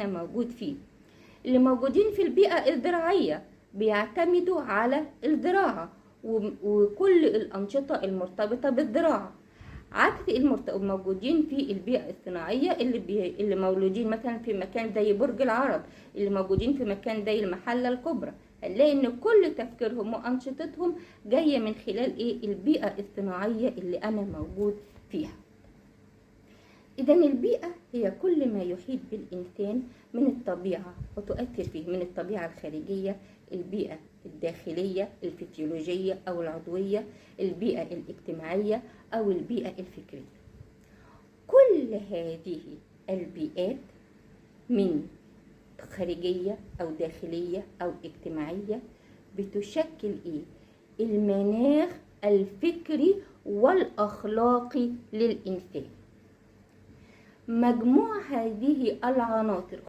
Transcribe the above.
احنا موجود فيه. اللي موجودين في البيئة الزراعية بيعتمدوا على الزراعة وكل الأنشطة المرتبطة بالزراعة، عكس الموجودين في البيئة الصناعية اللي مولودين مثلا في مكان زي برج العرب، اللي موجودين في مكان زي المحلة الكبرى. هنلاقي ان كل تفكيرهم وأنشطتهم جاية من خلال البيئة الصناعية اللي أنا موجود فيها. إذا البيئة هي كل ما يحيط بالإنسان من الطبيعة وتؤثر فيه، من الطبيعة الخارجية، البيئة الداخلية الفسيولوجية أو العضوية، البيئة الاجتماعية أو البيئة الفكرية. كل هذه البيئات من خارجية أو داخلية أو اجتماعية بتشكل المناخ الفكري والأخلاقي للإنسان. مجموع هذه العناصر